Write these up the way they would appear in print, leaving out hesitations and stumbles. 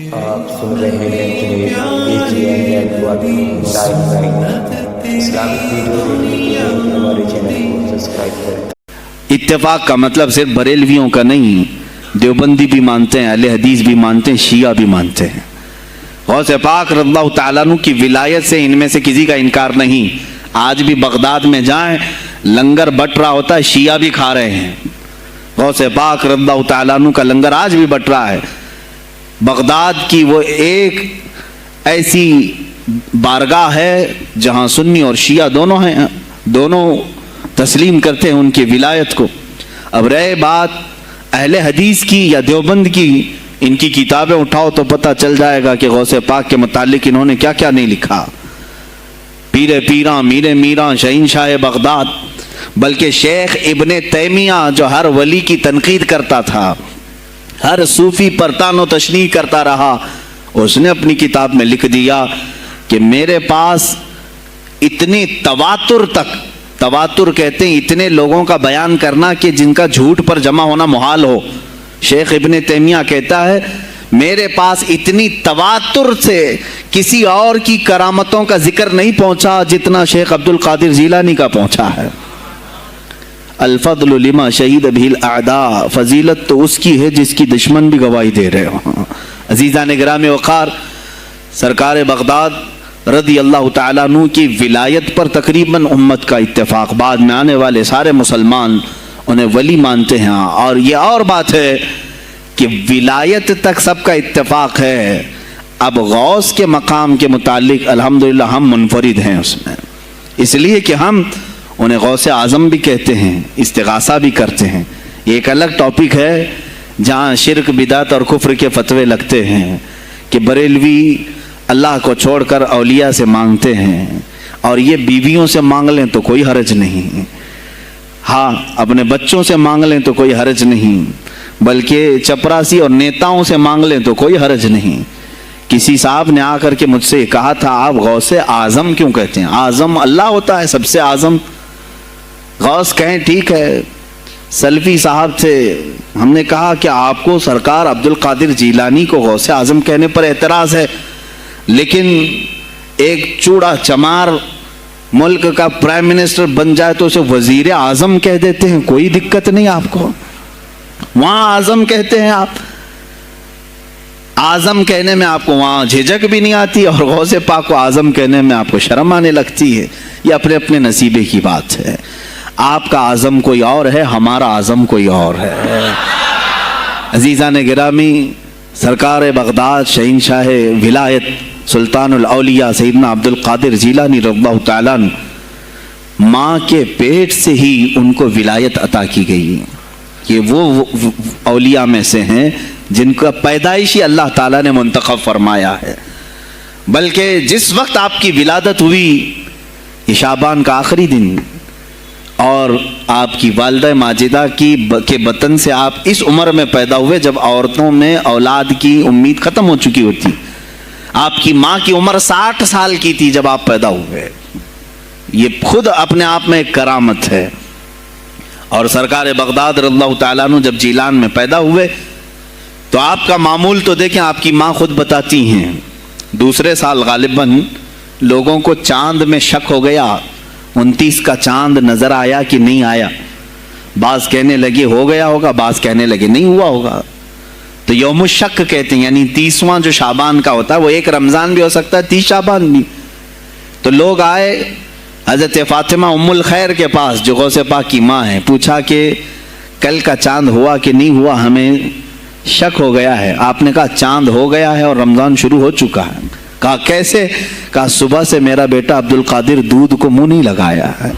آپ سن رہے ہیں اسلامک ویڈیو دیکھنے کے لیے ہمارے چینل کو سبسکرائب کریں۔ اتفاق کا مطلب صرف بریلویوں کا نہیں، دیوبندی بھی مانتے ہیں، اہل حدیث بھی مانتے ہیں، شیعہ بھی مانتے ہیں۔ غوث پاک رضی اللہ تعالیٰ عنہ کی ولایت سے ان میں سے کسی کا انکار نہیں۔ آج بھی بغداد میں جائیں، لنگر بٹ رہا ہوتا ہے، شیعہ بھی کھا رہے ہیں۔ غوث پاک رضی اللہ تعالیٰ عنہ کا لنگر آج بھی بٹ رہا ہے۔ بغداد کی وہ ایک ایسی بارگاہ ہے جہاں سنی اور شیعہ دونوں ہیں، دونوں تسلیم کرتے ہیں ان کی ولایت کو۔ اب رہے بات اہل حدیث کی یا دیوبند کی، ان کی کتابیں اٹھاؤ تو پتہ چل جائے گا کہ غوث پاک کے متعلق انہوں نے کیا کیا نہیں لکھا۔ پیر پیراں، میر میراں، شہنشاہ بغداد، بلکہ شیخ ابن تیمیہ جو ہر ولی کی تنقید کرتا تھا، ہر صوفی پر تان و تشنیع کرتا رہا، اس نے اپنی کتاب میں لکھ دیا کہ میرے پاس اتنے تواتر تک، تواتر کہتے ہیں اتنے لوگوں کا بیان کرنا کہ جن کا جھوٹ پر جمع ہونا محال ہو۔ شیخ ابن تیمیہ کہتا ہے میرے پاس اتنی تواتر سے کسی اور کی کرامتوں کا ذکر نہیں پہنچا جتنا شیخ عبد القادر جیلانی کا پہنچا ہے۔ الفضل لما شہید بہ الاعداء، فضیلت تو اس کی ہے جس کی دشمن بھی گواہی دے رہے ہوں۔ عزیزان گرامی وقار، سرکار بغداد رضی اللہ تعالیٰ عنہ کی ولایت پر تقریباً امت کا اتفاق، بعد میں آنے والے سارے مسلمان انہیں ولی مانتے ہیں۔ اور یہ اور بات ہے کہ ولایت تک سب کا اتفاق ہے، اب غوث کے مقام کے متعلق الحمدللہ ہم منفرد ہیں اس میں، اس لیے کہ ہم انہیں غوث اعظم بھی کہتے ہیں، استغاثہ بھی کرتے ہیں۔ یہ ایک الگ ٹاپک ہے جہاں شرک، بدعت اور کفر کے فتوے لگتے ہیں کہ بریلوی اللہ کو چھوڑ کر اولیاء سے مانگتے ہیں، اور یہ بیویوں سے مانگ لیں تو کوئی حرج نہیں، ہاں اپنے بچوں سے مانگ لیں تو کوئی حرج نہیں، بلکہ چپراسی اور نیتاؤں سے مانگ لیں تو کوئی حرج نہیں۔ کسی صاحب نے آ کر کے مجھ سے کہا تھا آپ غوث اعظم کیوں کہتے ہیں؟ اعظم اللہ ہوتا ہے سب سے اعظم، غوث کہیں ٹھیک ہے۔ سلفی صاحب تھے، ہم نے کہا کہ آپ کو سرکار عبد القادر جیلانی کو غوث اعظم کہنے پر اعتراض ہے، لیکن ایک چوڑا چمار ملک کا پرائم منسٹر بن جائے تو اسے وزیر اعظم کہہ دیتے ہیں، کوئی دقت نہیں آپ کو، وہاں اعظم کہتے ہیں آپ۔ اعظم کہنے میں آپ کو وہاں جھجک بھی نہیں آتی، اور غوث پاک کو اعظم کہنے میں آپ کو شرم آنے لگتی ہے۔ یہ اپنے اپنے نصیبے کی بات ہے، آپ کا اعظم کوئی اور ہے، ہمارا اعظم کوئی اور ہے۔ عزیزان گرامی، سرکار بغداد، شہنشاہ ولایت، سلطان الاولیاء سیدنا عبد القادر جیلانی رضی اللہ تعالیٰ عنہ، ماں کے پیٹ سے ہی ان کو ولایت عطا کی گئی۔ یہ وہ اولیاء میں سے ہیں جن کا پیدائشی اللہ تعالیٰ نے منتخب فرمایا ہے، بلکہ جس وقت آپ کی ولادت ہوئی یہ شعبان کا آخری دن، اور آپ کی والدہ ماجدہ کے بطن سے آپ اس عمر میں پیدا ہوئے جب عورتوں میں اولاد کی امید ختم ہو چکی ہوتی۔ آپ کی ماں کی عمر 60 سال کی تھی جب آپ پیدا ہوئے، یہ خود اپنے آپ میں ایک کرامت ہے۔ اور سرکار بغداد رضی اللہ تعالیٰ عنہ جب جیلان میں پیدا ہوئے تو آپ کا معمول تو دیکھیں، آپ کی ماں خود بتاتی ہیں دوسرے سال غالباً لوگوں کو چاند میں شک ہو گیا، 29 کا چاند نظر آیا کہ نہیں آیا، بعض کہنے لگے ہو گیا ہوگا، بعض کہنے لگے نہیں ہوا ہوگا، تو یوم الشک کہتے ہیں، یعنی 30واں جو شعبان کا ہوتا ہے وہ ایک رمضان بھی ہو سکتا ہے، 30 شعبان بھی۔ تو لوگ آئے حضرت فاطمہ ام الخیر کے پاس جو غوث پاک کی ماں ہے، پوچھا کہ کل کا چاند ہوا کہ نہیں ہوا، ہمیں شک ہو گیا ہے۔ آپ نے کہا چاند ہو گیا ہے اور رمضان شروع ہو چکا ہے۔ کہا کیسے؟ کہا صبح سے میرا بیٹا عبد القادر دودھ کو منہ نہیں لگایا ہے،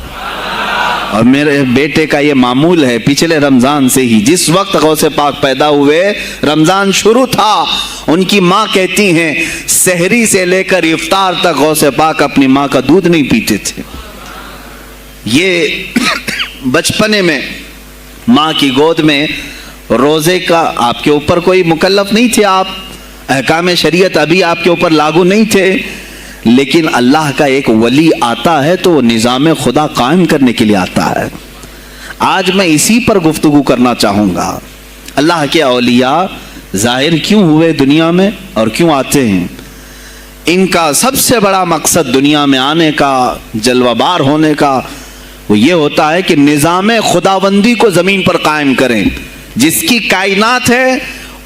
اور میرے بیٹے کا یہ معمول ہے پچھلے رمضان سے ہی، جس وقت غوث پاک پیدا ہوئے رمضان شروع تھا۔ ان کی ماں کہتی ہیں سحری سے لے کر افطار تک غوث پاک اپنی ماں کا دودھ نہیں پیتے تھے۔ یہ بچپنے میں ماں کی گود میں روزے کا آپ کے اوپر کوئی مکلف نہیں تھے، آپ احکام شریعت ابھی آپ کے اوپر لاگو نہیں تھے، لیکن اللہ کا ایک ولی آتا ہے تو وہ نظام خدا قائم کرنے کے لیے آتا ہے۔ آج میں اسی پر گفتگو کرنا چاہوں گا۔ اللہ کے اولیاء ظاہر کیوں ہوئے دنیا میں اور کیوں آتے ہیں؟ ان کا سب سے بڑا مقصد دنیا میں آنے کا، جلوہ بار ہونے کا، وہ یہ ہوتا ہے کہ نظام خداوندی کو زمین پر قائم کریں. جس کی کائنات ہے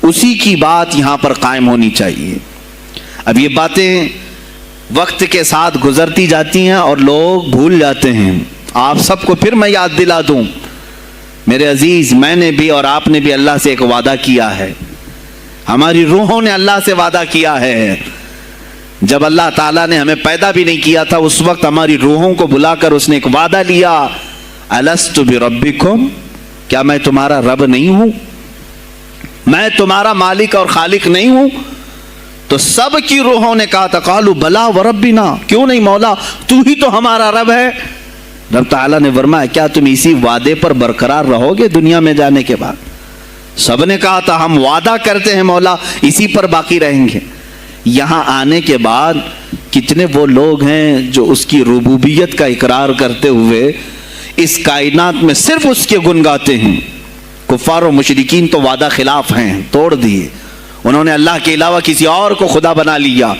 اسی کی بات یہاں پر قائم ہونی چاہیے. اب یہ باتیں وقت کے ساتھ گزرتی جاتی ہیں اور لوگ بھول جاتے ہیں. آپ سب کو پھر میں یاد دلا دوں، میرے عزیز، میں نے بھی اور آپ نے بھی اللہ سے ایک وعدہ کیا ہے. ہماری روحوں نے اللہ سے وعدہ کیا ہے. جب اللہ تعالیٰ نے ہمیں پیدا بھی نہیں کیا تھا اس وقت ہماری روحوں کو بلا کر اس نے ایک وعدہ لیا، الست بربکم، کیا میں تمہارا رب نہیں ہوں؟ میں تمہارا مالک اور خالق نہیں ہوں؟ تو سب کی روحوں نے کہا تھا قالوا بلا وربنا، کیوں نہیں مولا، تو ہی تو ہمارا رب ہے. رب تعالیٰ نے فرمایا کیا تم اسی وعدے پر برقرار رہو گے دنیا میں جانے کے بعد؟ سب نے کہا تھا ہم وعدہ کرتے ہیں مولا اسی پر باقی رہیں گے. یہاں آنے کے بعد کتنے وہ لوگ ہیں جو اس کی ربوبیت کا اقرار کرتے ہوئے اس کائنات میں صرف اس کے گن گاتے ہیں. کفار و مشرکین تو وعدہ خلاف ہیں، توڑ دیے، انہوں نے اللہ کے علاوہ کسی اور کو خدا بنا لیا.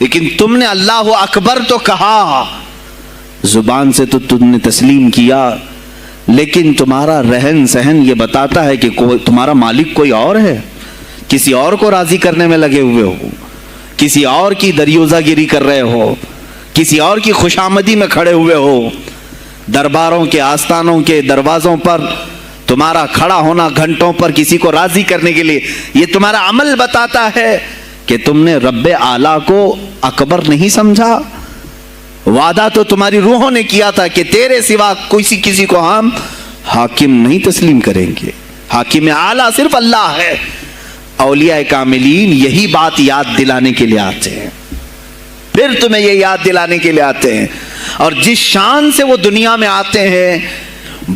لیکن تم نے اللہ اکبر تو کہا، زبان سے تو تم نے تسلیم کیا، لیکن تمہارا رہن سہن یہ بتاتا ہے کہ تمہارا مالک کوئی اور ہے. کسی اور کو راضی کرنے میں لگے ہوئے ہو، کسی اور کی دریوزہ گیری کر رہے ہو، کسی اور کی خوشامدی میں کھڑے ہوئے ہو. درباروں کے آستانوں کے دروازوں پر تمہارا کھڑا ہونا گھنٹوں پر کسی کو راضی کرنے کے لیے، یہ تمہارا عمل بتاتا ہے کہ تم نے رب اعلیٰ کو اکبر نہیں سمجھا. وعدہ تو تمہاری روحوں نے کیا تھا کہ تیرے سوا کسی کو ہم حاکم نہیں تسلیم کریں گے. حاکم اعلیٰ صرف اللہ ہے. اولیاء کاملین یہی بات یاد دلانے کے لیے آتے ہیں، پھر تمہیں یہ یاد دلانے کے لیے آتے ہیں. اور جس شان سے وہ دنیا میں آتے ہیں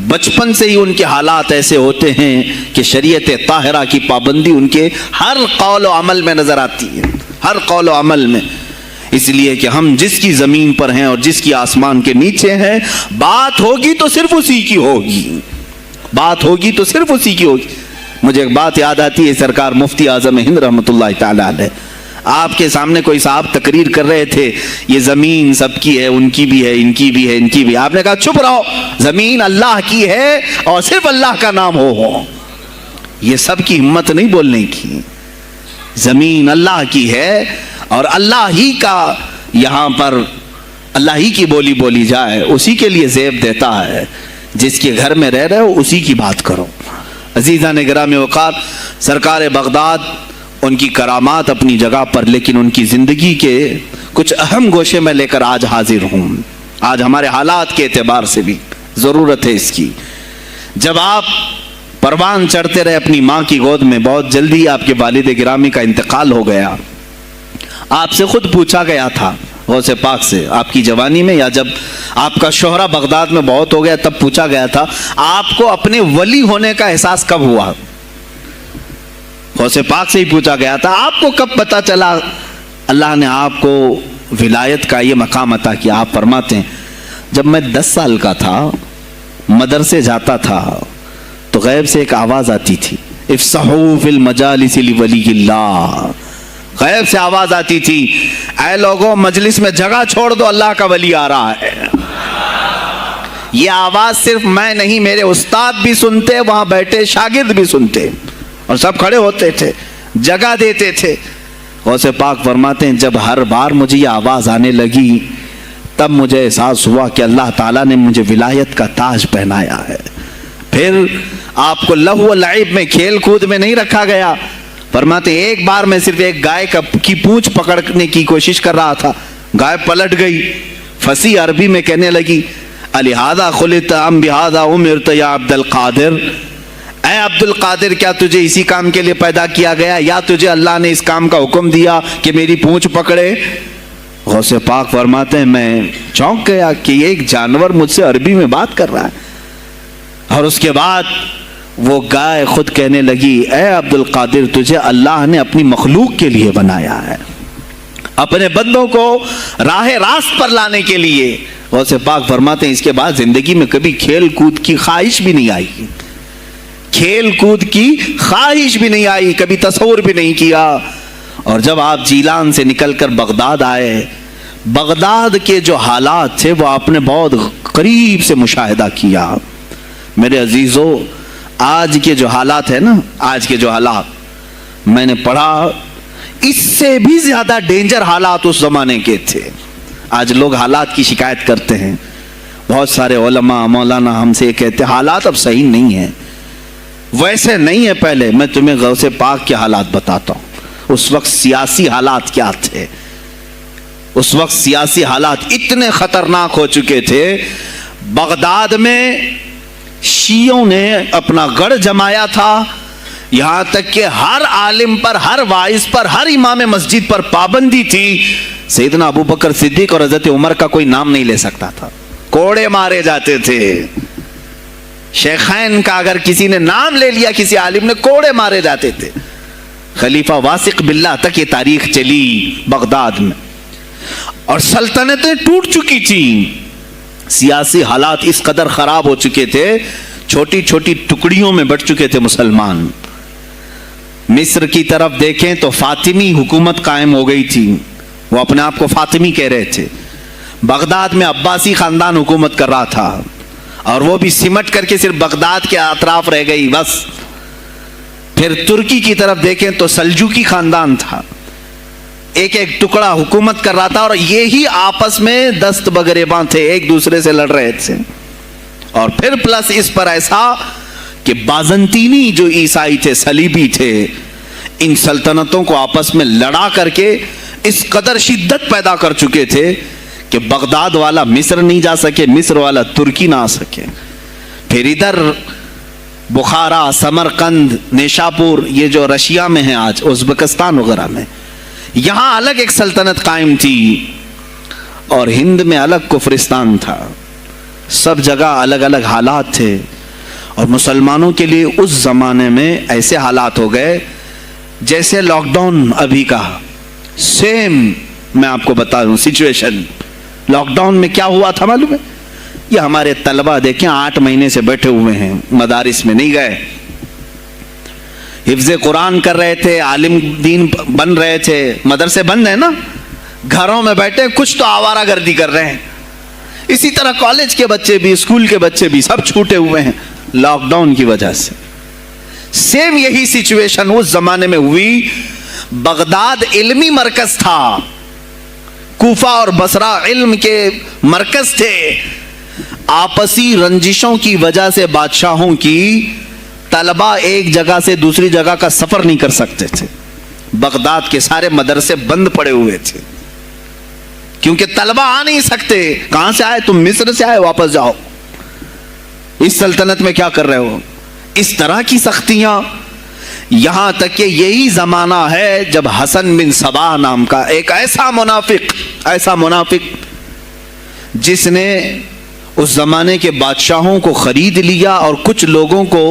بچپن سے ہی ان کے حالات ایسے ہوتے ہیں کہ شریعت طاہرہ کی پابندی ان کے ہر قول و عمل میں نظر آتی ہے، ہر قول و عمل میں. اس لیے کہ ہم جس کی زمین پر ہیں اور جس کی آسمان کے نیچے ہیں، بات ہوگی تو صرف اسی کی ہوگی، بات ہوگی تو صرف اسی کی ہوگی. مجھے ایک بات یاد آتی ہے، سرکار مفتی اعظم ہند رحمۃ اللہ تعالی علیہ آپ کے سامنے کوئی صاحب تقریر کر رہے تھے، یہ زمین سب کی ہے، ان کی بھی ہے، ان کی بھی ہے، ان کی بھی ہے. آپ نے کہا چپ رہو، زمین اللہ کی ہے اور صرف اللہ کا نام ہو. یہ سب کی ہمت نہیں بولنے کی. زمین اللہ کی ہے اور اللہ ہی کا یہاں پر اللہ ہی کی بولی بولی جائے، اسی کے لیے زیب دیتا ہے. جس کے گھر میں رہ رہے ہو اسی کی بات کرو. عزیزان گرامی وقار، سرکار بغداد ان کی کرامات اپنی جگہ پر، لیکن ان کی زندگی کے کچھ اہم گوشے میں لے کر آج حاضر ہوں. آج ہمارے حالات کے اعتبار سے بھی ضرورت ہے اس کی. جب آپ پروان چڑھتے رہے اپنی ماں کی گود میں، بہت جلدی آپ کے والد گرامی کا انتقال ہو گیا. آپ سے خود پوچھا گیا تھا غوث پاک سے آپ کی جوانی میں، یا جب آپ کا شہرہ بغداد میں بہت ہو گیا تب پوچھا گیا تھا آپ کو اپنے ولی ہونے کا احساس کب ہوا؟ غوث پاک سے ہی پوچھا گیا تھا آپ کو کب پتا چلا اللہ نے آپ کو ولایت کا یہ مقام عطا کیا؟ آپ فرماتے ہیں جب میں 10 سال کا تھا، مدرسے جاتا تھا تو غیب سے ایک آواز آتی تھی، افصحوا فی المجالس لولی اللہ. غیب سے آواز آتی تھی اے لوگوں مجلس میں جگہ چھوڑ دو، اللہ کا ولی آ رہا ہے. یہ آواز صرف میں نہیں، میرے استاد بھی سنتے، وہاں بیٹھے شاگرد بھی سنتے اور سب کھڑے ہوتے تھے، جگہ دیتے تھے. غوث پاک فرماتے ہیں جب ہر بار مجھے یہ آواز آنے لگی تب مجھے احساس ہوا کہ اللہ تعالیٰ نے مجھے ولایت کا تاج پہنایا ہے. پھر آپ کو لہو و لعب میں، کھیل کود میں نہیں رکھا گیا. فرماتے ہیں ایک بار میں صرف ایک گائے کی پونچھ پکڑنے کی کوشش کر رہا تھا، گائے پلٹ گئی، فصیح عربی میں کہنے لگی الہذا خلقت ام بہذا امرت یا عبد القادر، اے عبد القادر کیا تجھے اسی کام کے لیے پیدا کیا گیا یا تجھے اللہ نے اس کام کا حکم دیا کہ میری پونچھ پکڑے؟ غوث پاک فرماتے ہیں میں چونک گیا کہ ایک جانور مجھ سے عربی میں بات کر رہا ہے. اور اس کے بعد وہ گائے خود کہنے لگی اے عبد القادر تجھے اللہ نے اپنی مخلوق کے لیے بنایا ہے، اپنے بندوں کو راہ راست پر لانے کے لیے. غوث پاک فرماتے ہیں اس کے بعد زندگی میں کبھی کھیل کود کی خواہش بھی نہیں آئی. کھیل کود کی خواہش بھی نہیں آئی, کبھی تصور بھی نہیں کیا. اور جب آپ جیلان سے نکل کر بغداد آئے, بغداد کے جو حالات تھے وہ آپ نے بہت قریب سے مشاہدہ کیا. میرے عزیزو, آج کے جو حالات ہیں نا, آج کے جو حالات میں نے پڑھا, اس سے بھی زیادہ ڈینجر حالات اس زمانے کے تھے. آج لوگ حالات کی شکایت کرتے ہیں, بہت سارے علماء مولانا ہم سے یہ کہتے ہیں حالات اب صحیح نہیں ہیں, ویسے نہیں ہے پہلے. میں تمہیں غوث پاک کے حالات بتاتا ہوں. اس وقت سیاسی حالات کیا تھے. اس وقت سیاسی حالات اتنے خطرناک ہو چکے تھے. بغداد میں شیعوں نے اپنا گڑھ جمایا تھا, یہاں تک کہ ہر عالم پر, ہر واعظ پر, ہر امام مسجد پر پابندی تھی. سیدنا ابو بکر صدیق اور حضرت عمر کا کوئی نام نہیں لے سکتا تھا, کوڑے مارے جاتے تھے. شیخین کا اگر کسی نے نام لے لیا, کسی عالم نے, کوڑے مارے جاتے تھے. خلیفہ واثق باللہ تک یہ تاریخ چلی بغداد میں. اور سلطنتیں ٹوٹ چکی تھیں, سیاسی حالات اس قدر خراب ہو چکے تھے, چھوٹی چھوٹی ٹکڑیوں میں بٹ چکے تھے مسلمان. مصر کی طرف دیکھیں تو فاطمی حکومت قائم ہو گئی تھی, وہ اپنے آپ کو فاطمی کہہ رہے تھے. بغداد میں عباسی خاندان حکومت کر رہا تھا, اور وہ بھی سمٹ کر کے صرف بغداد کے اطراف رہ گئی بس. پھر ترکی کی طرف دیکھیں تو سلجوکی خاندان تھا, ایک ایک ٹکڑا حکومت کر رہا تھا, اور یہی آپس میں دست بگریباں تھے, ایک دوسرے سے لڑ رہے تھے. اور پھر پلس اس پر ایسا کہ بازنطینی جو عیسائی تھے, صلیبی تھے, ان سلطنتوں کو آپس میں لڑا کر کے اس قدر شدت پیدا کر چکے تھے کہ بغداد والا مصر نہیں جا سکے, مصر والا ترکی نہ آ سکے. پھر ادھر بخارا, سمرقند, نیشاپور, یہ جو رشیا میں ہیں آج, ازبکستان وغیرہ میں, یہاں الگ ایک سلطنت قائم تھی, اور ہند میں الگ کفرستان تھا. سب جگہ الگ الگ حالات تھے. اور مسلمانوں کے لیے اس زمانے میں ایسے حالات ہو گئے جیسے لاک ڈاؤن ابھی کا سیم. میں آپ کو بتا دوں سچویشن. لاک ڈاؤن میں کیا ہوا تھا معلوم ہے؟ یہ ہمارے طلبہ دیکھیں 8 مہینے سے بیٹھے ہوئے ہیں, مدارس میں نہیں گئے, حفظ قرآن کر رہے تھے, عالم دین بن رہے تھے. مدرسے بند ہیں نا, گھروں میں بیٹھے, کچھ تو آوارہ گردی کر رہے ہیں. اسی طرح کالج کے بچے بھی, اسکول کے بچے بھی, سب چھوٹے ہوئے ہیں لاک ڈاؤن کی وجہ سے. سیم یہی سچویشن اس زمانے میں ہوئی. بغداد علمی مرکز تھا, کوفہ اور بصرہ علم کے مرکز تھے. آپسی رنجشوں کی وجہ سے بادشاہوں کی طلبہ ایک جگہ سے دوسری جگہ کا سفر نہیں کر سکتے تھے. بغداد کے سارے مدرسے بند پڑے ہوئے تھے, کیونکہ طلبہ آ نہیں سکتے. کہاں سے آئے تم؟ مصر سے آئے, واپس جاؤ, اس سلطنت میں کیا کر رہے ہو؟ اس طرح کی سختیاں. یہاں تک کہ یہی زمانہ ہے جب حسن بن صباح نام کا ایک ایسا منافق جس نے اس زمانے کے بادشاہوں کو خرید لیا اور کچھ لوگوں کو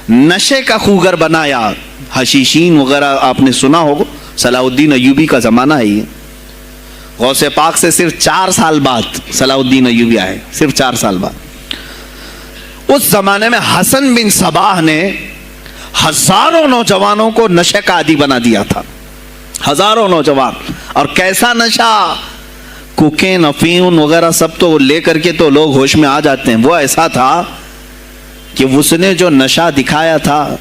نشے کا خوگر بنایا. حشیشین وغیرہ آپ نے سنا ہوگا, صلاح الدین ایوبی کا زمانہ ہے یہ. غوث پاک سے صرف 4 سال بعد صلاح الدین ایوبی آئے, صرف 4 سال بعد. اس زمانے میں حسن بن صباح نے ہزاروں نوجوانوں کو نشے کا عادی بنا دیا تھا, ہزاروں نوجوان. اور کیسا نشہ, کوکین, افیون وغیرہ سب تو لے کر کے تو لوگ ہوش میں آ جاتے ہیں. وہ ایسا تھا کہ اس نے جو نشہ دکھایا تھا,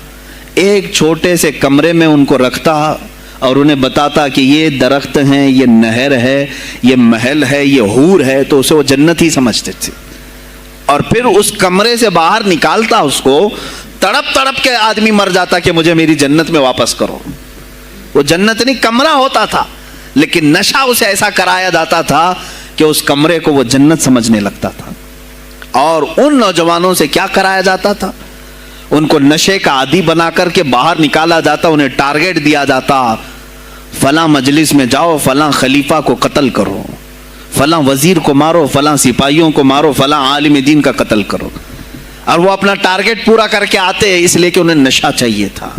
ایک چھوٹے سے کمرے میں ان کو رکھتا اور انہیں بتاتا کہ یہ درخت ہیں, یہ نہر ہے, یہ محل ہے, یہ حور ہے, تو اسے وہ جنت ہی سمجھتے تھے. اور پھر اس کمرے سے باہر نکالتا اس کو, تڑپ تڑپ کے آدمی مر جاتا کہ مجھے میری جنت میں واپس کرو. وہ جنت نہیں, کمرہ ہوتا تھا, لیکن نشہ اسے ایسا کرایا جاتا تھا کہ اس کمرے کو وہ جنت سمجھنے لگتا تھا. اور ان نوجوانوں سے کیا کرایا جاتا تھا؟ ان کو نشے کا عادی بنا کر کے باہر نکالا جاتا, انہیں ٹارگیٹ دیا جاتا, فلاں مجلس میں جاؤ, فلاں خلیفہ کو قتل کرو, فلاں وزیر کو مارو, فلاں سپاہیوں کو مارو, فلاں عالم دین کا قتل کرو. اور وہ اپنا ٹارگیٹ پورا کر کے آتے, اس لیے کہ انہیں نشہ چاہیے تھا.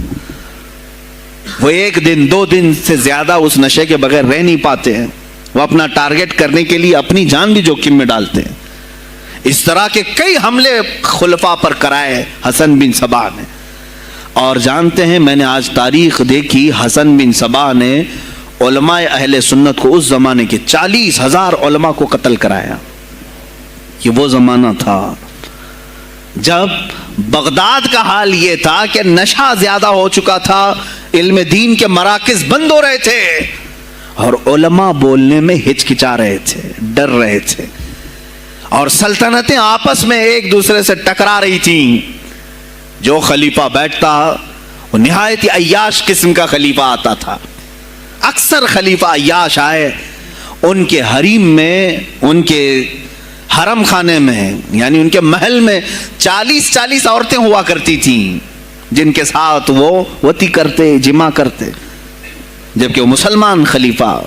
وہ 1 دن 2 دن سے زیادہ اس نشے کے بغیر رہ نہیں پاتے ہیں. وہ اپنا ٹارگیٹ کرنے کے لیے اپنی جان بھی جوخم میں ڈالتے ہیں. اس طرح کے کئی حملے خلفاء پر کرائے حسن بن صباح نے. اور جانتے ہیں میں نے آج تاریخ دیکھی، حسن بن صبا نے علماء اہل سنت کو اس زمانے کے 40,000 علماء کو قتل کرایا. یہ وہ زمانہ تھا جب بغداد کا حال یہ تھا کہ نشہ زیادہ ہو چکا تھا، علم دین کے مراکز بند ہو رہے تھے اور علماء بولنے میں ہچکچا رہے تھے، ڈر رہے تھے، اور سلطنتیں آپس میں ایک دوسرے سے ٹکرا رہی تھیں. جو خلیفہ بیٹھتا وہ نہایت عیاش قسم کا خلیفہ آتا تھا. اکثر خلیفہ عیاش آئے، ان کے حریم میں، ان کے حرم خانے میں، یعنی ان کے محل میں 40 عورتیں ہوا کرتی تھیں جن کے ساتھ وہ وطی کرتے، جمع کرتے. جبکہ وہ مسلمان خلیفہ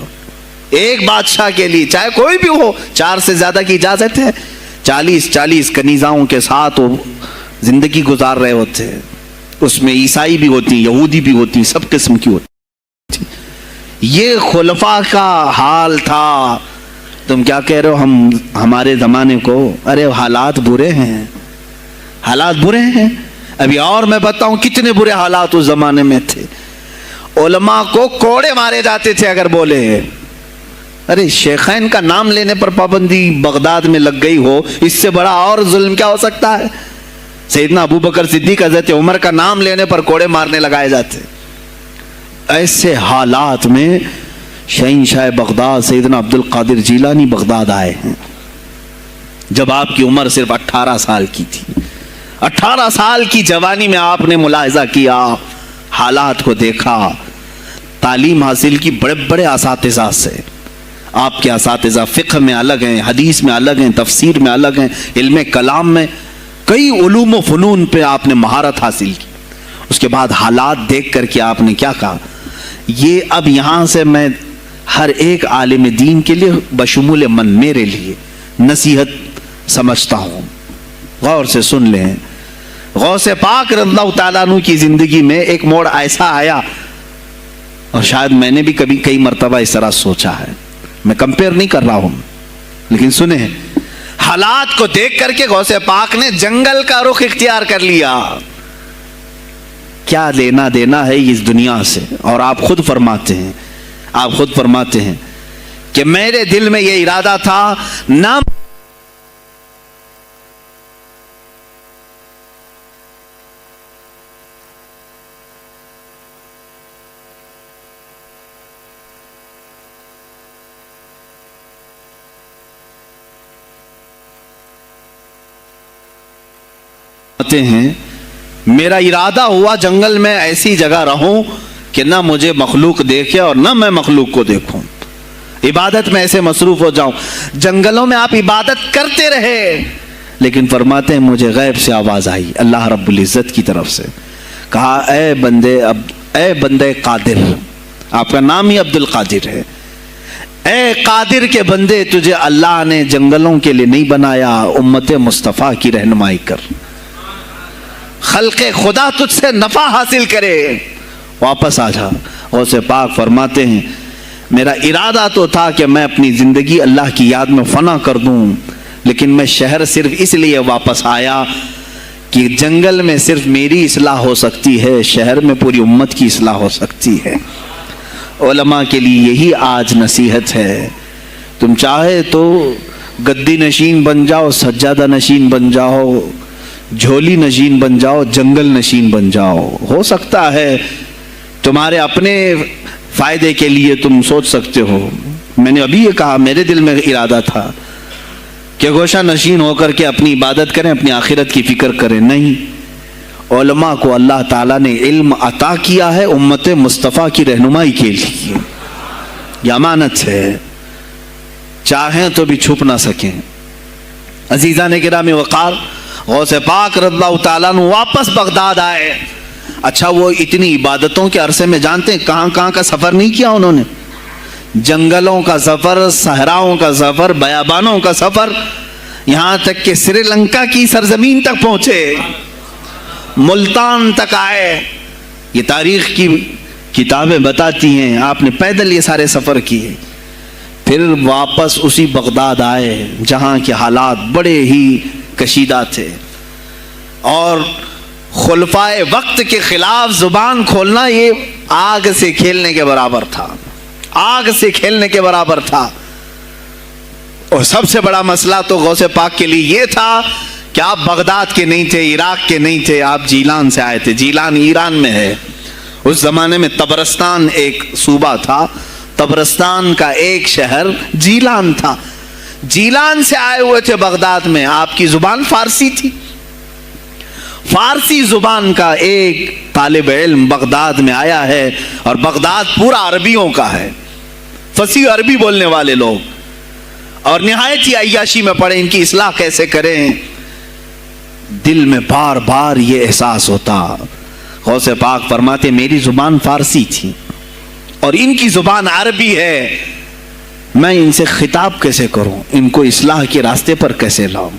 ایک بادشاہ کے لیے چاہے کوئی بھی ہو 4 سے زیادہ کی اجازت ہے. 40 کنیزاؤں کے ساتھ وہ زندگی گزار رہے ہوتے. اس میں عیسائی بھی ہوتی، یہودی بھی ہوتی، سب قسم کی ہوتی. یہ خلفاء کا حال تھا. تم کیا کہہ رہے ہو ہمارے زمانے کو؟ ارے حالات برے ہیں، حالات برے ہیں. ابھی اور میں بتاؤں کتنے برے حالات اس زمانے میں تھے. علماء کو کوڑے مارے جاتے تھے اگر بولے. ارے شیخین کا نام لینے پر پابندی بغداد میں لگ گئی ہو، اس سے بڑا اور ظلم کیا ہو سکتا ہے؟ سیدنا ابو بکر صدیق، حضرت عمر کا نام لینے پر کوڑے مارنے لگائے جاتے. ایسے حالات میں شہنشاہ بغداد سیدنا عبد القادر جیلانی بغداد آئے ہیں جب آپ کی عمر صرف 18 سال کی تھی. 18 سال کی جوانی میں آپ نے ملاحظہ کیا، حالات کو دیکھا، تعلیم حاصل کی بڑے بڑے اساتذہ سے. آپ کے اساتذہ فقہ میں الگ ہیں، حدیث میں الگ ہیں، تفسیر میں الگ ہیں، علم کلام میں، کئی علوم و فنون پہ آپ نے مہارت حاصل کی. اس کے بعد حالات دیکھ کر کے آپ نے کیا کہا؟ یہ اب یہاں سے میں ہر ایک عالم دین کے لیے بشمول من میرے لیے نصیحت سمجھتا ہوں. غور سے سن لیں. غوث پاک رضی اللہ تعالیٰ عنہ کی زندگی میں ایک موڑ ایسا آیا، اور شاید میں نے بھی کبھی کئی مرتبہ اس طرح سوچا ہے، میں کمپیئر نہیں کر رہا ہوں، لیکن سنیں. حالات کو دیکھ کر کے غوث پاک نے جنگل کا رخ اختیار کر لیا. کیا لینا دینا ہے اس دنیا سے؟ اور آپ خود فرماتے ہیں کہ میرے دل میں یہ ارادہ تھا نہ ہیں. میرا ارادہ ہوا جنگل میں ایسی جگہ رہوں کہ نہ مجھے مخلوق دیکھے اور نہ میں مخلوق کو دیکھوں. عبادت میں ایسے مصروف ہو جاؤں. جنگلوں میں آپ عبادت کرتے رہے، لیکن فرماتے ہیں مجھے غیب سے آواز آئی اللہ رب العزت کی طرف سے. کہا اے بندے قادر، آپ کا نام ہی عبد القادر ہے، اے قادر کے بندے، تجھے اللہ نے جنگلوں کے لیے نہیں بنایا، امت مصطفیٰ کی رہنمائی کر، خلق خدا تجھ سے نفع حاصل کرے، واپس آ جا. غوث پاک فرماتے ہیں میرا ارادہ تو تھا کہ میں اپنی زندگی اللہ کی یاد میں فنا کر دوں، لیکن میں شہر صرف اس لیے واپس آیا کہ جنگل میں صرف میری اصلاح ہو سکتی ہے، شہر میں پوری امت کی اصلاح ہو سکتی ہے. علماء کے لیے یہی آج نصیحت ہے. تم چاہے تو گدی نشین بن جاؤ، سجادہ نشین بن جاؤ، جھولی نشین بن جاؤ، جنگل نشین بن جاؤ. ہو سکتا ہے تمہارے اپنے فائدے کے لیے تم سوچ سکتے ہو. میں نے ابھی یہ کہا میرے دل میں ارادہ تھا کہ گوشہ نشین ہو کر کے اپنی عبادت کریں، اپنی آخرت کی فکر کریں. نہیں، علماء کو اللہ تعالیٰ نے علم عطا کیا ہے امت مصطفیٰ کی رہنمائی کے لیے. یہ امانت ہے، چاہیں تو بھی چھپ نہ سکیں. عزیزان کرام وقار، غوث پاک رضی اللہ تعالیٰ عنہ واپس بغداد آئے. اچھا وہ اتنی عبادتوں کے عرصے میں جانتے ہیں کہاں کہاں کا سفر نہیں کیا انہوں نے؟ جنگلوں کا سفر، صحراؤں کا سفر، بیابانوں کا سفر، یہاں تک کہ سری لنکا کی سرزمین تک پہنچے، ملتان تک آئے. یہ تاریخ کی کتابیں بتاتی ہیں آپ نے پیدل یہ سارے سفر کیے. پھر واپس اسی بغداد آئے جہاں کے حالات بڑے ہی کشیدہ تھے، اور خلفائے وقت کے خلاف زبان کھولنا یہ آگ سے کھیلنے کے برابر تھا، آگ سے کھیلنے کے برابر تھا۔ اور سب سے بڑا مسئلہ تو غوث پاک کے لیے یہ تھا کہ آپ بغداد کے نہیں تھے، عراق کے نہیں تھے، آپ جیلان سے آئے تھے۔ جیلان ایران میں ہے۔ اس زمانے میں طبرستان ایک صوبہ تھا، طبرستان کا ایک شہر جیلان تھا۔ جیلان سے آئے ہوئے تھے بغداد میں۔ آپ کی زبان فارسی تھی۔ فارسی زبان کا ایک طالب علم بغداد میں آیا ہے، اور بغداد پورا عربیوں کا ہے، فصیح عربی بولنے والے لوگ، اور نہایت ہی عیاشی میں پڑے ان کی اصلاح کیسے کریں۔ دل میں بار بار یہ احساس ہوتا۔ غوث پاک فرماتے میری زبان فارسی تھی اور ان کی زبان عربی ہے، میں ان سے خطاب کیسے کروں، ان کو اصلاح کے راستے پر کیسے لاؤں۔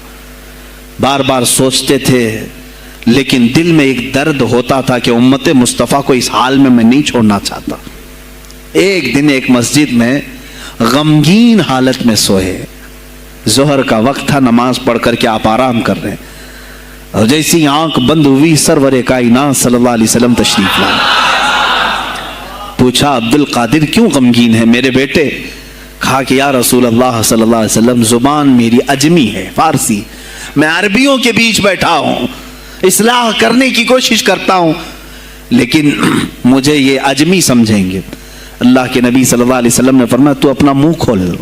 بار بار سوچتے تھے، لیکن دل میں ایک درد ہوتا تھا کہ امت مصطفیٰ کو اس حال میں نہیں چھوڑنا چاہتا۔ ایک دن ایک مسجد میں غمگین حالت میں سوئے، ظہر کا وقت تھا، نماز پڑھ کر کے آپ آرام کر رہے ہیں، اور جیسی آنکھ بند ہوئی سرور کائنات صلی اللہ علیہ وسلم تشریف لائے۔ پوچھا عبد القادر کیوں غمگین ہے میرے بیٹے؟ کہا کہ یا رسول اللہ صلی اللہ علیہ وسلم زبان میری عجمی ہے، فارسی، میں عربیوں کے بیچ بیٹھا ہوں، اصلاح کرنے کی کوشش کرتا ہوں، لیکن مجھے یہ عجمی سمجھیں گے۔ اللہ کے نبی صلی اللہ علیہ وسلم نے فرمایا تو اپنا منہ کھول لو۔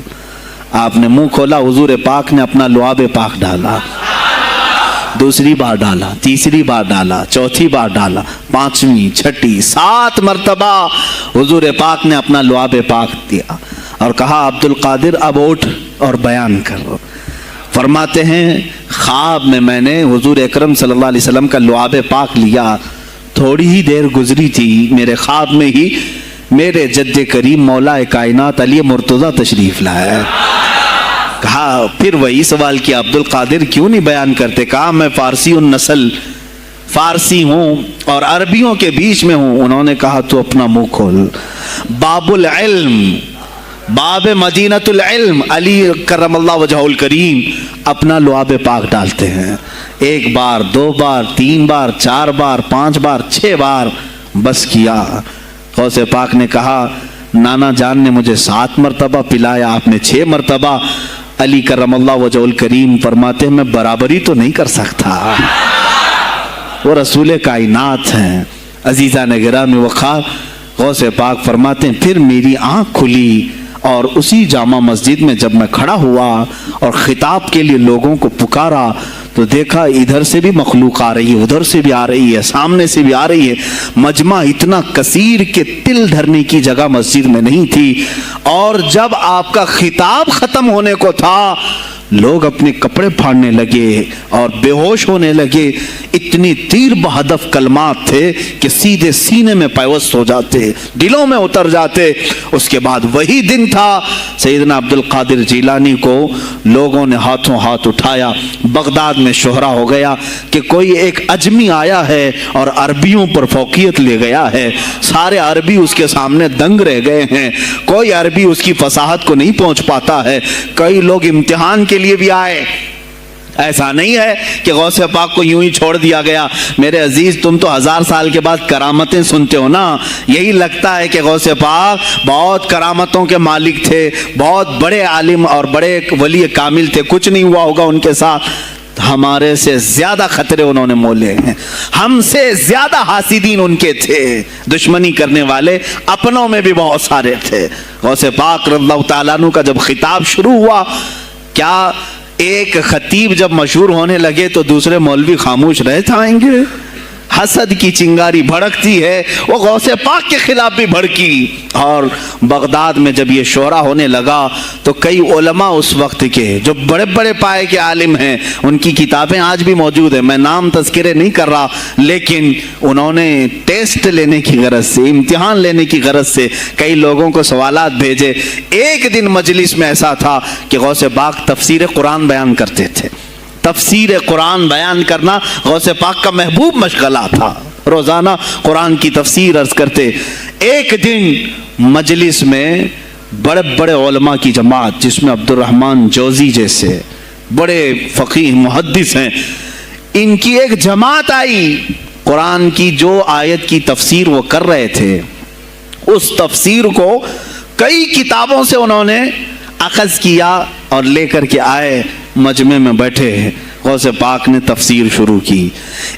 آپ نے منہ کھولا، حضور پاک نے اپنا لعاب پاک ڈالا، دوسری بار ڈالا، تیسری بار ڈالا، چوتھی بار ڈالا، پانچویں، چھٹی، 7 مرتبہ حضور پاک نے اپنا لعاب پاک دیا اور کہا عبد القادر اب اٹھ اور بیان کرو۔ فرماتے ہیں خواب میں نے حضور اکرم صلی اللہ علیہ وسلم کا لعاب پاک لیا، تھوڑی ہی دیر گزری تھی، میرے خواب میں ہی میرے جد کریم مولا کائنات علی مرتضیٰ تشریف لائے۔ کہا پھر وہی سوال کیا عبد القادر کیوں نہیں بیان کرتے؟ کہا میں فارسی النسل، فارسی ہوں اور عربیوں کے بیچ میں ہوں۔ انہوں نے کہا تو اپنا منہ کھول۔ باب العلم، باب مدینۃ العلم، علی کرم اللہ وجہہ الکریم اپنا لعاب پاک ڈالتے ہیں، 1 بار، 2 بار، 3 بار، 4 بار، 5 بار، 6 بار، بس کیا۔ غوث پاک نے کہا نانا جان نے مجھے 7 مرتبہ پلایا، آپ نے 6 مرتبہ۔ علی کرم اللہ وجہ الکریم فرماتے ہیں میں برابری تو نہیں کر سکتا، وہ رسول کائنات ہیں۔ عزیزان گرامی وقار، غوث پاک فرماتے ہیں پھر میری آنکھ کھلی، اور اسی جامع مسجد میں جب میں کھڑا ہوا اور خطاب کے لیے لوگوں کو پکارا تو دیکھا ادھر سے بھی مخلوق آ رہی ہے، ادھر سے بھی آ رہی ہے، سامنے سے بھی آ رہی ہے۔ مجمع اتنا کثیر کہ تل دھرنے کی جگہ مسجد میں نہیں تھی، اور جب آپ کا خطاب ختم ہونے کو تھا لوگ اپنے کپڑے پھاڑنے لگے اور بے ہوش ہونے لگے۔ اتنی تیر بہدف کلمات تھے کہ سیدھے سینے میں پیوست ہو جاتے، دلوں میں اتر جاتے۔ اس کے بعد وہی دن تھا سیدنا عبد القادر جیلانی کو لوگوں نے ہاتھوں ہاتھ اٹھایا، بغداد میں شہرا ہو گیا کہ کوئی ایک اجمی آیا ہے اور عربیوں پر فوقیت لے گیا ہے، سارے عربی اس کے سامنے دنگ رہ گئے ہیں، کوئی عربی اس کی فصاحت کو نہیں پہنچ پاتا ہے۔ کئی لوگ امتحان کے لیے بھی آئے، ایسا نہیں ہے کہ غوث پاک کو یوں ہی چھوڑ دیا گیا۔ میرے عزیز تم تو 1000 سال کے بعد کرامتیں سنتے ہو نا، یہی لگتا ہے کہ غوث پاک بہت کرامتوں کے مالک تھے، بہت بڑے عالم اور بڑے ولی کامل تھے، کچھ نہیں ہوا ہوگا ان کے ساتھ۔ ہمارے سے زیادہ خطرے انہوں نے مولے ہیں، ہم سے زیادہ حاسدین ان کے تھے، دشمنی کرنے والے اپنوں میں بھی بہت سارے تھے۔ غوث پاک رضی اللہ تعالیٰ عنہ کا جب خطاب شروع ہوا، کیا ایک خطیب جب مشہور ہونے لگے تو دوسرے مولوی خاموش رہ جائیں گے؟ حسد کی چنگاری بھڑکتی ہے، وہ غوث پاک کے خلاف بھی بھڑکی۔ اور بغداد میں جب یہ شورا ہونے لگا تو کئی علماء اس وقت کے جو بڑے بڑے پائے کے عالم ہیں، ان کی کتابیں آج بھی موجود ہیں، میں نام تذکرے نہیں کر رہا، لیکن انہوں نے ٹیسٹ لینے کی غرض سے، امتحان لینے کی غرض سے کئی لوگوں کو سوالات بھیجے۔ ایک دن مجلس میں ایسا تھا کہ غوث پاک تفسیر قرآن بیان کرتے تھے، تفسیر قرآن بیان کرنا غوث پاک کا محبوب مشغلہ تھا، روزانہ قرآن کی تفسیر عرض کرتے۔ ایک دن مجلس میں بڑے بڑے علماء کی جماعت، جس میں عبد الرحمن جوزی جیسے بڑے فقیہ محدث ہیں، ان کی ایک جماعت آئی قرآن کی جو آیت کی تفسیر وہ کر رہے تھے اس تفسیر کو کئی کتابوں سے انہوں نے اخذ کیا اور لے کر کے آئے، مجمع میں بیٹھے، غوث پاک نے تفسیر شروع کی۔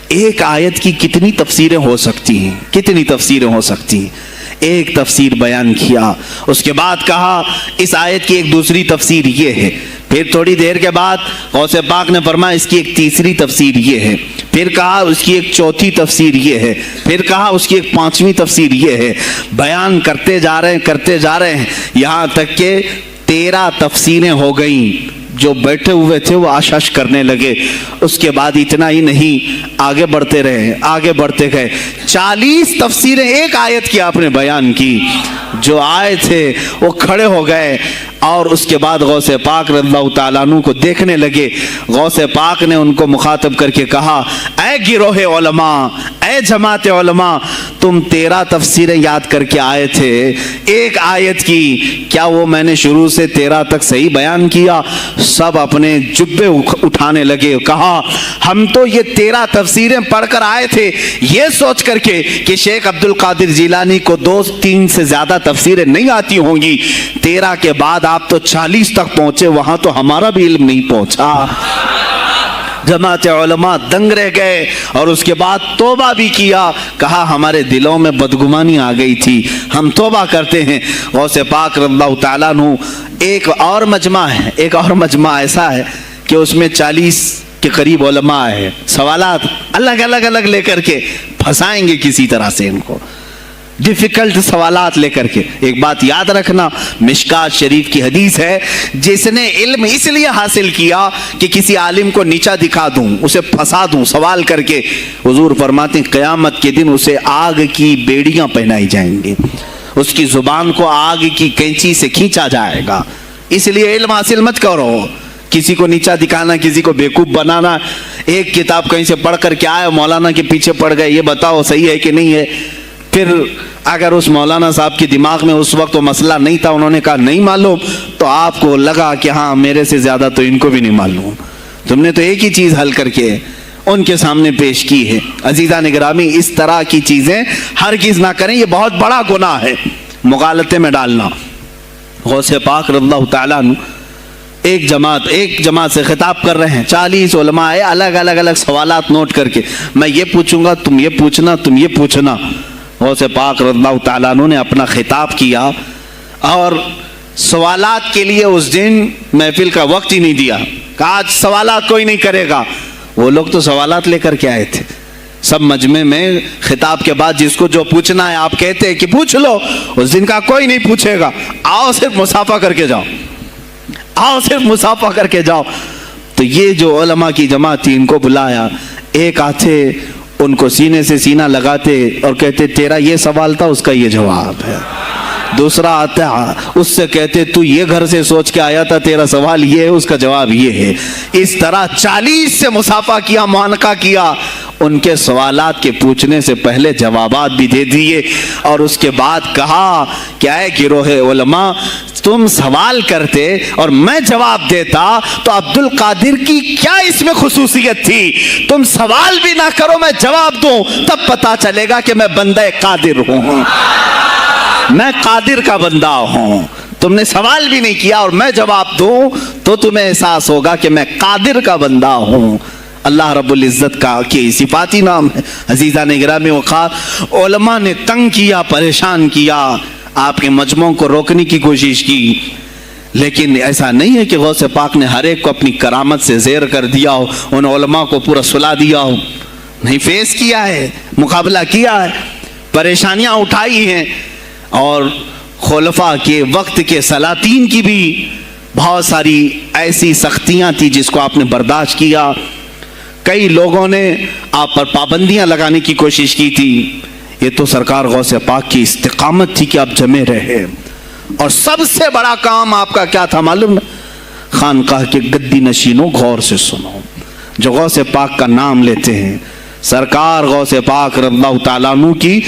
ایک آیت کی کتنی تفسیریں ہو سکتی ہیں، کتنی تفسیریں ہو سکتی ہیں، ایک تفسیر بیان کیا، اس کے بعد کہا اس آیت کی ایک دوسری تفسیر یہ ہے، پھر تھوڑی دیر کے بعد غوث پاک نے فرمایا اس کی ایک تیسری تفسیر یہ ہے، پھر کہا اس کی ایک چوتھی تفسیر یہ ہے، پھر کہا اس کی ایک پانچویں تفسیر یہ ہے۔ بیان کرتے جا رہے ہیں یہاں تک کہ 13 تفسیریں ہو گئیں۔ جو بیٹھے ہوئے تھے وہ آشش کرنے لگے۔ اس کے بعد اتنا ہی نہیں، آگے بڑھتے گئے، 40 تفسیریں ایک آیت کی آپ نے بیان کی۔ جو آئے تھے وہ کھڑے ہو گئے اور اس کے بعد غوث پاک رضی اللہ تعالیٰ عنہ کو دیکھنے لگے۔ غوث پاک نے ان کو مخاطب کر کے کہا، اے گروہ علماء، اے جماعت علماء، تم 13 تفسیریں یاد کر کے آئے تھے ایک آیت کی، کیا وہ میں نے شروع سے 13 تک صحیح بیان کیا؟ سب اپنے جبے اٹھانے لگے، کہا ہم تو یہ 13 تفسیریں پڑھ کر آئے تھے یہ سوچ کر کے کہ شیخ عبد القادر جیلانی کو 2-3 سے زیادہ تفسیریں نہیں آتی ہوں گی، 13 کے بعد آپ تو 40 تک پہنچے، وہاں تو ہمارا بھی علم نہیں پہنچا۔ جماعت علماء دنگ رہ گئے اور اس کے بعد توبہ بھی کیا، کہا ہمارے دلوں میں بدگمانی آ گئی تھی، ہم توبہ کرتے ہیں۔ غوث پاک رضی اللہ تعالیٰ عنہ ایک اور مجمع ایسا ہے کہ اس میں 40 کے قریب علماء ہے، سوالات الگ لے کر کے پھنسائیں گے کسی طرح سے ان کو، ڈیفیکلٹ سوالات لے کر کے۔ ایک بات یاد رکھنا، مشکات شریف کی حدیث ہے، جس نے علم اس لیے حاصل کیا کہ کسی عالم کو نیچا دکھا دوں، اسے پھنسا دوں سوال کر کے، حضور فرماتے ہیں قیامت کے دن اسے آگ کی بیڑیاں پہنائی جائیں گی، اس کی زبان کو آگ کی کینچی سے کھینچا جائے گا۔ اس لیے علم حاصل مت کرو، کسی کو نیچا دکھانا، کسی کو بیوقوف بنانا۔ ایک کتاب کہیں سے پڑھ کر کے آئے، مولانا کے پیچھے پڑ گئے، یہ بتاؤ صحیح ہے کہ نہیں ہے۔ پھر اگر اس مولانا صاحب کے دماغ میں اس وقت وہ مسئلہ نہیں تھا، انہوں نے کہا نہیں معلوم، تو آپ کو لگا کہ ہاں میرے سے زیادہ تو ان کو بھی نہیں معلوم، تم نے تو ایک ہی چیز حل کر کے ان کے سامنے پیش کی ہے۔ عزیزان گرامی، اس طرح کی چیزیں ہرگز نہ کریں، یہ بہت بڑا گناہ ہے مغالطے میں ڈالنا۔ غوث پاک رضی اللہ تعالیٰ عنہ ایک جماعت سے خطاب کر رہے ہیں، 40 علماء ہے، الگ سوالات نوٹ کر کے، میں یہ پوچھوں گا تم یہ پوچھنا، تم یہ پوچھنا۔ غوث پاک رضی اللہ تعالیٰ عنہ نے اپنا خطاب کیا اور سوالات کے لیے اس دن محفل کا وقت ہی نہیں دیا، کہا آج سوالات کوئی نہیں کرے گا۔ وہ لوگ تو سوالات لے کر کے آئے تھے، سب مجمع میں خطاب کے بعد جس کو جو پوچھنا ہے آپ کہتے ہیں کہ پوچھ لو، اس دن کا کوئی نہیں پوچھے گا، آؤ صرف مصافحہ کر کے جاؤ، آؤ صرف مصافحہ کر کے جاؤ۔ تو یہ جو علماء کی جماعت تھی ان کو بلایا، ایک آتے ان کو سینے سے سینہ لگاتے اور کہتے تیرا یہ سوال تھا، اس کا یہ جواب ہے۔ دوسرا آتا اس سے کہتے تو یہ گھر سے سوچ کے آیا تھا، تیرا سوال یہ ہے، اس کا جواب یہ ہے۔ اس طرح 40 سے مصافحہ کیا، معانقہ کیا، ان کے سوالات کے پوچھنے سے پہلے جوابات بھی دے دیے، اور اس کے بعد کہا کیا ہے گروہ علماء، تم سوال کرتے اور میں جواب دیتا تو عبد القادر کی کیا اس میں خصوصیت تھی؟ تم سوال بھی نہ کرو، میں جواب دوں، تب پتا چلے گا کہ میں بندہ قادر ہوں، میں قادر کا بندہ ہوں۔ تم نے سوال بھی نہیں کیا اور میں جواب دوں تو تمہیں احساس ہوگا کہ میں قادر کا بندہ ہوں۔ اللہ رب العزت کا کی صفاتی نام ہے۔ عزیزان گرامی وقار، علماء نے تنگ کیا، پریشان کیا، آپ کے مجموعوں کو روکنے کی کوشش کی، لیکن ایسا نہیں ہے کہ غوث پاک نے ہر ایک کو اپنی کرامت سے زیر کر دیا ہو، ان علماء کو پورا سلا دیا ہو، نہیں، فیس کیا ہے، مقابلہ کیا ہے، پریشانیاں اٹھائی ہیں، اور خلفاء کے وقت کے سلاطین کی بھی بہت ساری ایسی سختیاں تھی جس کو آپ نے برداشت کیا۔ کئی لوگوں نے آپ پر پابندیاں لگانے کی کوشش کی تھی، یہ تو سرکار غوث پاک کی استقامت تھی کہ آپ جمے رہے، اور سب سے بڑا کام آپ کا کیا تھا معلوم؟ خانقاہ کے گدی نشینوں غور سے سنو، جو غوث پاک کا نام لیتے ہیں، سرکار غوث پاک رضی اللہ تعالیٰ عنہ کی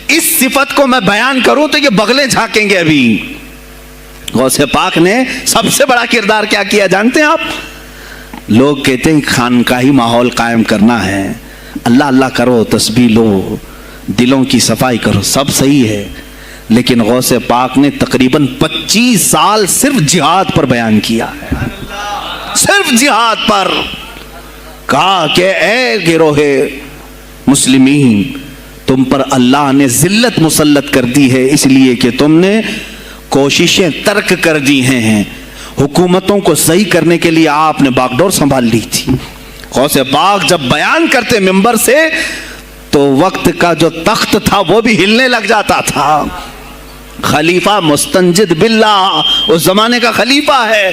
اس صفت کو میں بیان کروں تو یہ بغلیں جھانکیں گے۔ ابھی غوث پاک نے سب سے بڑا کردار کیا کیا جانتے ہیں آپ؟ لوگ کہتے ہیں خانقاہی ماحول قائم کرنا ہے، اللہ اللہ کرو, تسبیح لو, دلوں کی صفائی کرو, سب صحیح ہے, لیکن غوث پاک نے تقریباً 25 سال صرف جہاد پر بیان کیا ہے, صرف جہاد پر. کہا کہ اے گروہ مسلمین, تم پر اللہ نے ذلت مسلط کر دی ہے اس لیے کہ تم نے کوششیں ترک کر دی ہیں. حکومتوں کو صحیح کرنے کے لیے آپ نے باغ ڈور سنبھال لی تھی. غوث پاک جب بیان کرتے منبر سے تو وقت کا جو تخت تھا وہ بھی ہلنے لگ جاتا تھا. خلیفہ مستنجد باللہ, اس زمانے کا خلیفہ ہے,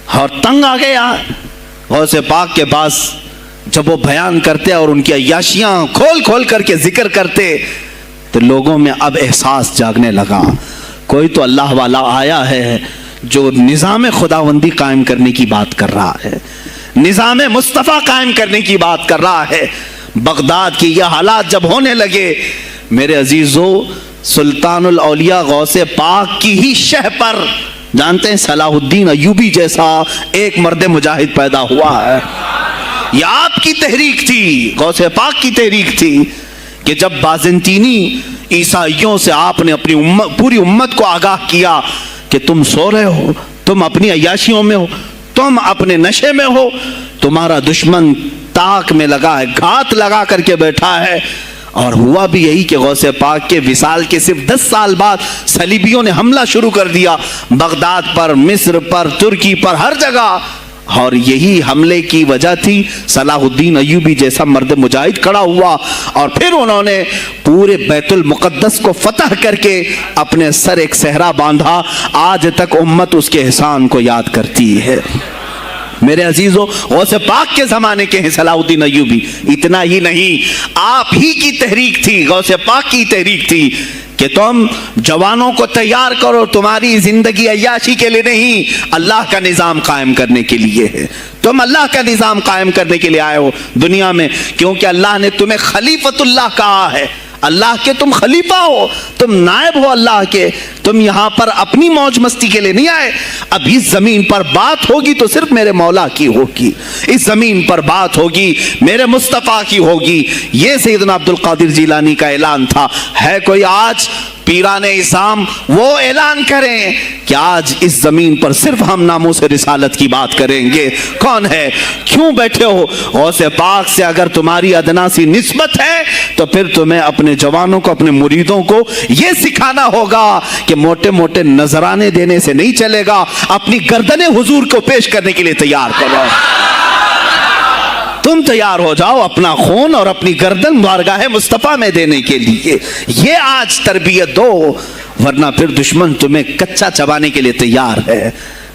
اور تنگ آ گیا غوث پاک کے پاس. جب وہ بیان کرتے اور ان کی عیاشیاں کھول کھول کر کے ذکر کرتے تو لوگوں میں اب احساس جاگنے لگا, کوئی تو اللہ والا آیا ہے جو نظام خداوندی قائم کرنے کی بات کر رہا ہے, نظام مصطفیٰ قائم کرنے کی بات کر رہا ہے. بغداد کی یہ حالات جب ہونے لگے میرے عزیزو, سلطان الاولیاء غوث پاک کی ہی شہ پر, جانتے ہیں صلاح الدین ایوبی جیسا ایک مرد مجاہد پیدا ہوا ہے. یہ آپ کی تحریک تھی, غوث پاک کی تحریک تھی کہ جب بازنطینی عیسائیوں سے آپ نے اپنی پوری امت کو آگاہ کیا کہ تم سو رہے ہو, تم اپنی عیاشیوں میں ہو, تم اپنے نشے میں ہو, تمہارا دشمن تاک میں لگا ہے, گھات لگا کر کے بیٹھا ہے. اور ہوا بھی یہی کہ غوث پاک کے وصال کے صرف 10 سال بعد صلیبیوں نے حملہ شروع کر دیا بغداد پر, مصر پر, ترکی پر, ہر جگہ. اور یہی حملے کی وجہ تھی صلاح الدین ایوبی جیسا مرد مجاہد کھڑا ہوا, اور پھر انہوں نے پورے بیت المقدس کو فتح کر کے اپنے سر ایک صحرا باندھا. آج تک امت اس کے احسان کو یاد کرتی ہے. میرے عزیزو, غوث پاک کے زمانے کے ہیں صلاح الدین ایوبی. اتنا ہی نہیں, آپ ہی کی تحریک تھی, غوث پاک کی تحریک تھی کہ تم جوانوں کو تیار کرو, تمہاری زندگی عیاشی کے لیے نہیں, اللہ کا نظام قائم کرنے کے لیے ہے. تم اللہ کا نظام قائم کرنے کے لیے آئے ہو دنیا میں, کیونکہ اللہ نے تمہیں خلیفۃ اللہ کہا ہے. اللہ کے تم خلیفہ ہو, تم نائب ہو اللہ کے. تم یہاں پر اپنی موج مستی کے لیے نہیں آئے. اب اس زمین پر بات ہوگی تو صرف میرے مولا کی ہوگی, اس زمین پر بات ہوگی میرے مصطفیٰ کی ہوگی. یہ سیدنا عبد القادر جیلانی کا اعلان تھا. ہے کوئی آج پیران اسلام وہ اعلان کریں کہ آج اس زمین پر صرف ہم ناموس رسالت کی بات کریں گے؟ کون ہے؟ کیوں بیٹھے ہو؟ غوث پاک سے اگر تمہاری ادنا سی نسبت ہے تو پھر تمہیں اپنے جوانوں کو, اپنے مریدوں کو یہ سکھانا ہوگا کہ موٹے موٹے نذرانے دینے سے نہیں چلے گا, اپنی گردنیں حضور کو پیش کرنے کے لیے تیار کرو. تم تیار ہو جاؤ اپنا خون اور اپنی گردن بارگاہ مصطفیٰ میں دینے کے لیے. یہ آج تربیت دو, ورنہ پھر دشمن تمہیں کچا چبانے کے لیے تیار ہے,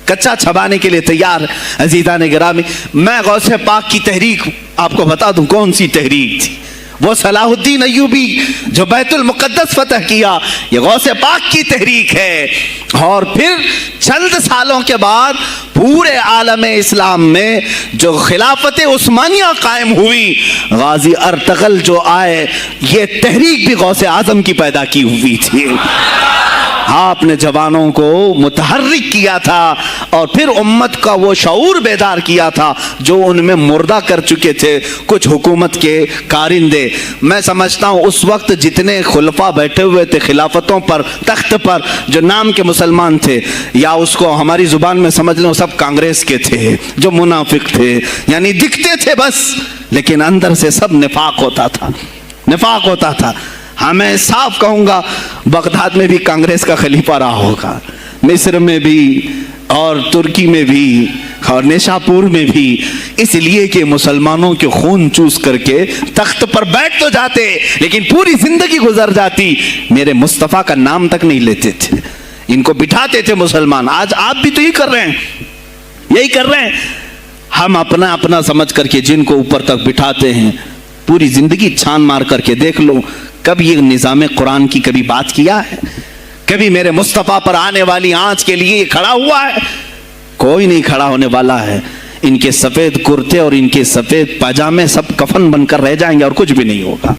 کچا چھبانے کے لیے تیار. عزیزان گرامی, میں غوث پاک کی تحریک آپ کو بتا دوں کون سی تحریک تھی. وہ صلاح الدین ایوبی جو بیت المقدس فتح کیا, یہ غوث پاک کی تحریک ہے. اور پھر چند سالوں کے بعد پورے عالم اسلام میں جو خلافت عثمانیہ قائم ہوئی, غازی ارطغرل جو آئے, یہ تحریک بھی غوث اعظم کی پیدا کی ہوئی تھی. آپ نے جوانوں کو متحرک کیا تھا اور پھر امت کا وہ شعور بیدار کیا تھا جو ان میں مردہ کر چکے تھے کچھ حکومت کے کارندے. میں سمجھتا ہوں اس وقت جتنے خلفاء بیٹھے ہوئے تھے خلافتوں پر, تخت پر, جو نام کے مسلمان تھے, یا اس کو ہماری زبان میں سمجھ لیں سب کانگریس کے تھے, جو منافق تھے, یعنی دکھتے تھے بس, لیکن اندر سے سب نفاق ہوتا تھا, نفاق ہوتا تھا. ہاں میں صاف کہوں گا, بغداد میں بھی کانگریس کا خلیفہ رہا ہوگا, مصر میں بھی, اور ترکی میں بھی, اور نیشاپور میں بھی, اس لیے کہ مسلمانوں کے خون چوس کر کے تخت پر بیٹھ تو جاتے لیکن پوری زندگی گزر جاتی, میرے مصطفیٰ کا نام تک نہیں لیتے تھے. ان کو بٹھاتے تھے مسلمان. آج آپ بھی تو یہی کر رہے ہیں, یہی کر رہے ہیں. ہم اپنا اپنا سمجھ کر کے جن کو اوپر تک بٹھاتے ہیں, پوری زندگی چھان مار کر کے دیکھ لو کب یہ نظام قرآن کی کبھی بات کیا ہے؟ کبھی میرے مصطفیٰ پر آنے والی آنچ کے لیے یہ کھڑا ہوا ہے؟ کوئی نہیں کھڑا ہونے والا ہے. ان کے سفید کرتے اور ان کے سفید پاجامے سب کفن بن کر رہ جائیں گے اور کچھ بھی نہیں ہوگا.